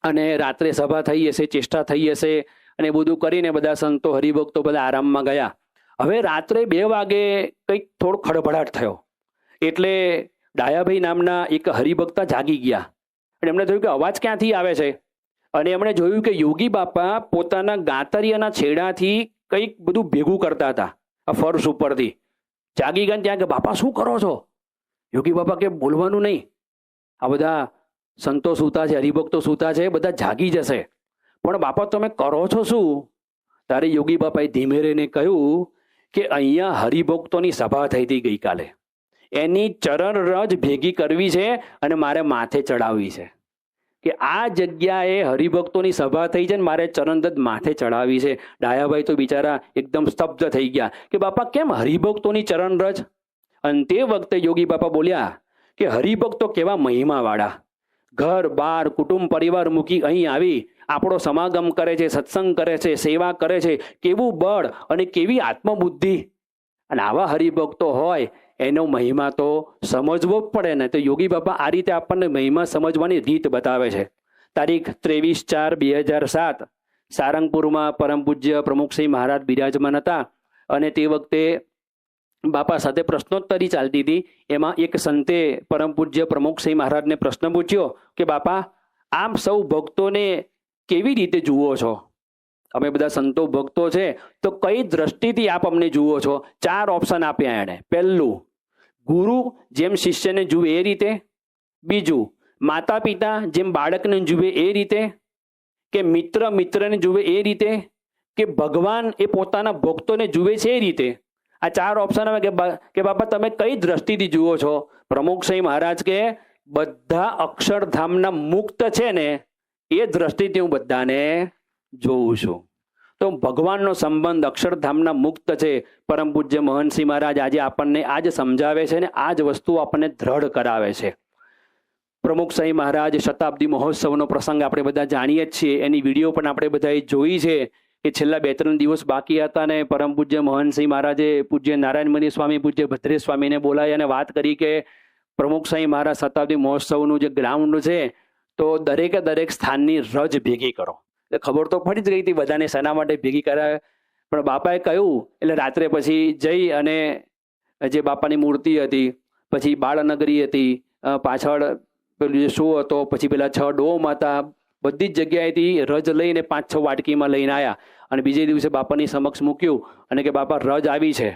અને રાત્રે સભા થઈ હશે, ચેષ્ટા થઈ હશે અને બધું કરીને બધા સંતો હરિભક્તો બધા આરામમાં ગયા. હવે રાત્રે 2 વાગે કંઈક થોડો ખડભડાટ થયો એટલે ડાયાભાઈ નામના એક હરિભક્તા જાગી ગયા અને એમને થયું કે અવાજ ક્યાંથી આવે છે. અને એમણે જોયું કે યોગી બાપા પોતાના ગાતરિયાના છેડાથી કંઈક બધું ભેગું કરતા હતા આ ફર્શ ઉપરથી. જાગી ગયા ત્યાં કે બાપા શું કરો છો? યોગી બાપા કે બોલવાનું નહીં, આ બધા સંતો સૂતા છે, હરિભક્તો સૂતા છે, બધા જાગી જશે, પણ બાપા તમે કરો છો શું? તારે યોગી બાપાએ ધીમે રહીને કહ્યું કે અહીંયા હરિભક્તોની સભા થઈ હતી ગઈકાલે, એની ચરણ રજ ભેગી કરવી છે અને મારે માથે ચડાવવી છે. કે આ જગ્યાએ હરિભક્તોની સભા થઈ છે ને મારે ચરણદત્ત માથે ચડાવી છે. ડાયાભાઈ તો બિચારા એકદમ સ્તબ્ધ થઈ ગયા કે બાપા કેમ હરિભક્તોની ચરણ રજ? અને તે વખતે યોગી બાપા બોલ્યા કે હરિભક્તો કેવા મહિમાવાળા, ઘર બાર કુટુંબ પરિવાર મૂકી અહીં આવી આપણો સમાગમ કરે છે, સત્સંગ કરે છે, સેવા કરે છે, કેવું બળ અને કેવી આત્મબુદ્ધિ. અને આવા હરિભક્તો હોય એનો મહિમા તો સમજવો જ પડે ને. તો યોગી બાપા આ રીતે આપણને મહિમા સમજવાની રીત બતાવે છે. તારીખ 23/4/2007 સારંગપુરમાં પરમ પૂજ્ય પ્રમુખસિંહ મહારાજ બિરાજમાન હતા અને તે વખતે બાપા સાથે પ્રશ્નોત્તરી ચાલતી હતી. એમાં એક સંતે પરમ પૂજ્ય પ્રમુખસિંહ મહારાજને પ્રશ્ન પૂછ્યો કે બાપા આપ સૌ ભક્તોને કેવી રીતે જુઓ છો? અમે બધા સંતો ભક્તો છે તો કઈ દ્રષ્ટિથી આપ અમને જુઓ છો? 4 ઓપ્શન આપ્યા એણે. પહેલું, ગુરુ જેમ શિષ્યને જુએ એ રીતે. બીજું, માતા પિતા જેમ બાળકને જુએ એ રીતે. કે મિત્ર મિત્રને જુએ એ રીતે. કે ભગવાન એ પોતાના ભક્તોને જુએ છે એ રીતે. આ 4 ઓપ્શન આવે કે બાપા તમે કઈ દ્રષ્ટિથી જુઓ છો? પ્રમુખસિંહ મહારાજ કે બધા અક્ષરધામના મુક્ત છે ને એ દ્રષ્ટિથી હું બધાને જોઉં છું. તો ભગવાનનો સંબંધ અક્ષરધામના મુક્ત છે. પરમ પૂજ્ય મોહનસિંહ મહારાજ આજે આપણને આ જ સમજાવે છે ને આ જ વસ્તુ આપણને દ્રઢ કરાવે છે. પ્રમુખસિંહ મહારાજ શતાબ્દી મહોત્સવનો પ્રસંગ આપણે બધા જાણીએ જ છીએ. એની વિડીયો પણ આપણે બધાએ જોઈ છે કે છેલ્લા 2-3 દિવસ બાકી હતા ને પરમ પૂજ્ય મોહનસિંહ મહારાજે પૂજ્ય નારાયણમુનિ સ્વામી, પૂજ્ય ભદ્રેશ સ્વામીને બોલાવી અને વાત કરી કે પ્રમુખસિંહ મહારાજ શતાબ્દી મહોત્સવનું જે ગ્રાઉન્ડ છે તો દરેકે દરેક સ્થાનની રજ ભેગી કરો. ખબર તો પડી જ ગઈ હતી બધાને શેના માટે ભેગી કરાવે, પણ બાપાએ કહ્યું એટલે રાત્રે પછી જઈ અને જે બાપાની મૂર્તિ હતી, પછી બાળનગરી હતી, પાછળ પેલું જે શો હતો, પછી પેલા 6 ડોમ હતા, બધી જ જગ્યાએથી રજ લઈને 5-6 વાટકીમાં લઈને આવ્યા અને બીજે દિવસે બાપાની સમક્ષ મૂક્યું અને કે બાપા રજ આવી છે.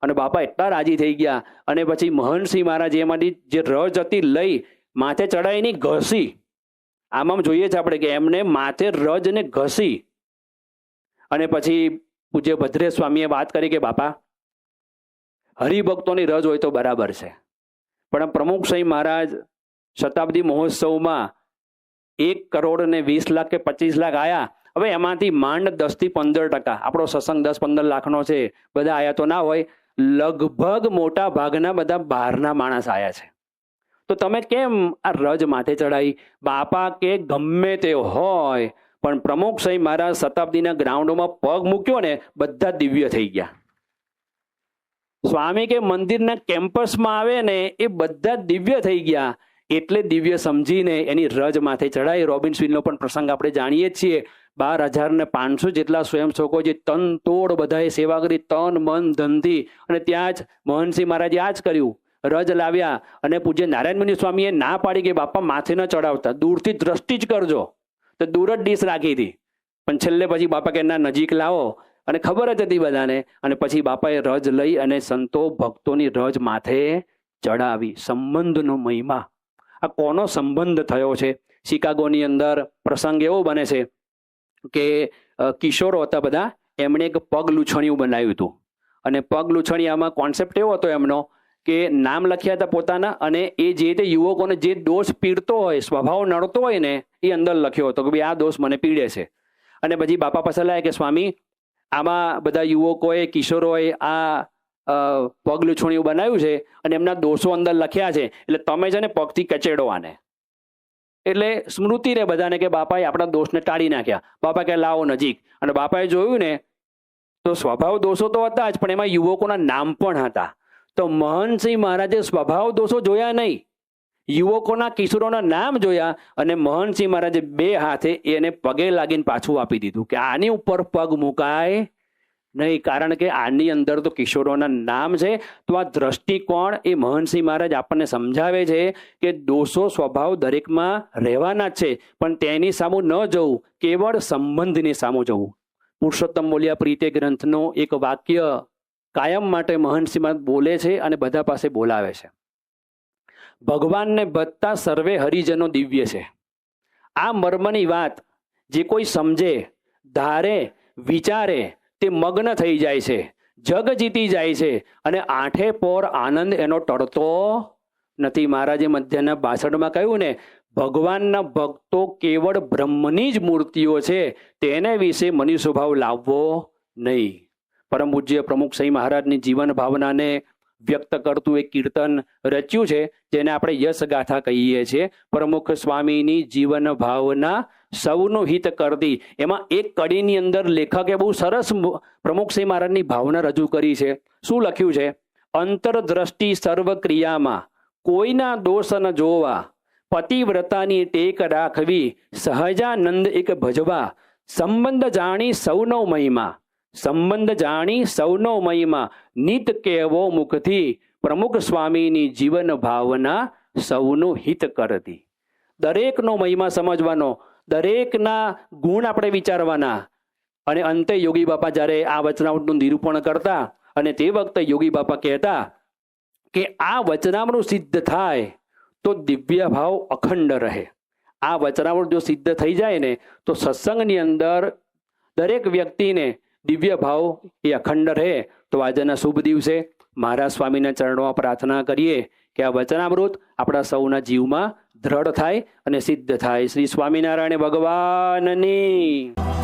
અને બાપા એટલા રાજી થઈ ગયા. અને પછી મહંતસિંહ મહારાજ એમાંથી જે રજ હતી લઈ માથે ચડાવીને ઘસી. આમ જોઈએ છે આપણે કે એમને માથે રજને ઘસી અને પછી પૂજ્ય ભદ્રેશ સ્વામીએ વાત કરી કે બાપા હરિભક્તોની રજ હોય તો બરાબર છે, પણ પ્રમુખસિંહ મહારાજ શતાબ્દી મહોત્સવમાં 1,20,00,000 કે 25,00,000 આયા. હવે એમાંથી માંડ 10-15%, આપણો સત્સંગ 10-15 લાખનો છે, બધા આયા તો ના હોય, લગભગ મોટા ભાગના બધા બહારના માણસ આયા છે. તો તમે કેમ આ રજ માથે ચડાવી? બાપા કે ગમે તે હોય પણ પ્રમુખસિંહ મહારાજ શતાબ્દીના ગ્રાઉન્ડમાં પગ મૂક્યો ને બધા દિવ્ય થઈ ગયા. સ્વામી કે મંદિરના કેમ્પસમાં આવે ને એ બધા દિવ્ય થઈ ગયા. એટલે દિવ્ય સમજીને એની રજ માથે ચડાવી. રોબિન્સવિલનો પણ પ્રસંગ આપણે જાણીએ જ છીએ. 12,500 જેટલા સ્વયંસેવકો જે તન તોડ બધાએ સેવા કરી, તન મન ધનથી. અને ત્યાં જ મોહનસિંહ મહારાજે આ જ કર્યું, રજ લાવ્યા. અને પૂજ્ય નારાયણમુનિ સ્વામીએ ના પાડી કે બાપા માથે ન ચડાવતા, દૂરથી દ્રષ્ટિ જ કરજો. તો દૂર જ ડીશ રાખી હતી. પણ છેલ્લે પછી બાપા કે ના, નજીક લાવો. અને ખબર જ હતી બધાને. અને પછી બાપાએ રજ લઈ અને સંતો ભક્તોની રજ માથે ચડાવી. સંબંધનો મહિમા. આ કોનો સંબંધ થયો છે? શિકાગોની અંદર પ્રસંગ એવો બને છે કે કિશોરો હતા બધા, એમણે એક પગ લૂછણિયું બનાવ્યું હતું. અને પગ લૂછણિયામાં કોન્સેપ્ટ એવો હતો એમનો કે નામ લખ્યા હતા પોતાના, અને એ જે તે યુવકોને જે દોષ પીડતો હોય, સ્વભાવ નડતો હોય ને એ અંદર લખ્યો હતો કે ભાઈ આ દોષ મને પીડે છે. અને પછી બાપા પાસે લાયા કે સ્વામી આમાં બધા યુવકોએ, કિશોરોએ આ પગ લૂછણિયું બનાવ્યું છે અને એમના દોષો અંદર લખ્યા છે, એટલે તમે છે ને પગથી કચેડો આને. એટલે સ્મૃતિ રે બધાને કે બાપાએ આપણા દોષને ટાળી નાખ્યા. બાપા કે લાવો નજીક. અને બાપાએ જોયું ને તો સ્વભાવ દોષો તો હતા જ, પણ એમાં યુવકોના નામ પણ હતા. તો મોહનસિંહ મહારાજે સ્વભાવ દોષો જોયા નહીં, યુવકોના કિશોરોના નામ જોયા. અને મોહનસિંહ મહારાજે 2 હાથે એને પગે લાગીને પાછું આપી દીધું કે આની ઉપર પગ મુકાય નહીં, કારણ કે આની અંદર તો કિશોરોના નામ છે. તો આ દ્રષ્ટિકોણ એ મહંતસિંહ મહારાજ આપણને સમજાવે છે કે દોષો સ્વભાવ દરેકમાં રહેવાના જ છે, પણ તેની સામું ન જવું, કેવળ સંબંધની સામું જવું. પુરુષોત્તમ બોલ્યા પ્રીતે ગ્રંથનો એક વાક્ય કાયમ માટે મહંતસિંહ મહારાજ બોલે છે અને બધા પાસે બોલાવે છે. ભગવાનને ભજતા સર્વે હરિજનો દિવ્ય છે. આ મર્મની વાત જે કોઈ સમજે, ધારે, વિચારે તે મગ્ન થઈ જાય છે, જગ જીતી જાય છે અને આઠે પોર આનંદ એનો ટળતો નથી. મહારાજે મધ્યના 62માં કહ્યું ને, ભગવાનના ભક્તો કેવળ બ્રહ્મની જ મૂર્તિઓ છે, તેને વિશે મનુષ્ય સ્વભાવ લાવવો નહીં. પરમ પૂજ્ય પ્રમુખસિંહ મહારાજની જીવન ભાવનાને વ્યક્ત કરતું એક કીર્તન રચ્યું છે, જેને આપણે યશ ગાથા કહીએ છીએ. પ્રમુખ સ્વામીની જીવન ભાવના સૌનું હિત કરતી. એમાં એક કડીની અંદર લેખકે બહુ સરસ પ્રમુખસિંહ મહારાજની ભાવના રજૂ કરી છે. શું લખ્યું છે? અંતરદ્રષ્ટિ સર્વ ક્રિયામાં કોઈના દોષ ન જોવા, પતિવ્રતાની ટેક રાખવી, સહજાનંદ એક ભજવા, સંબંધ જાણી સૌનો મહિમા, સંબંધ જાણી સૌનો મહિમા, નિત કહેવો મુખથી, પ્રમુખ સ્વામીની જીવન ભાવના સૌનું હિત કરતી. દરેકનો મહિમા સમજવાનો, દરેકના ગુણ આપણે વિચારવાના. અને અંતે યોગી બાપા જ્યારે આ વચનામૃતનું નિરૂપણ કરતા અને તે વખતે યોગી બાપા કહેતા કે આ વચનામૃત સિદ્ધ થાય તો દિવ્ય ભાવ અખંડ રહે. આ વચનામૃત જો સિદ્ધ થઈ જાય ને તો સત્સંગની અંદર દરેક વ્યક્તિને દિવ્ય ભાવ એ અખંડ રહે. તો આજના શુભ દિવસે મહારાજ સ્વામીના ચરણોમાં પ્રાર્થના કરીએ કે આ વચનામૃત આપણા સૌના જીવમાં દ્રઢ થાય અને સિદ્ધ થાય. શ્રી સ્વામિનારાયણ ભગવાનની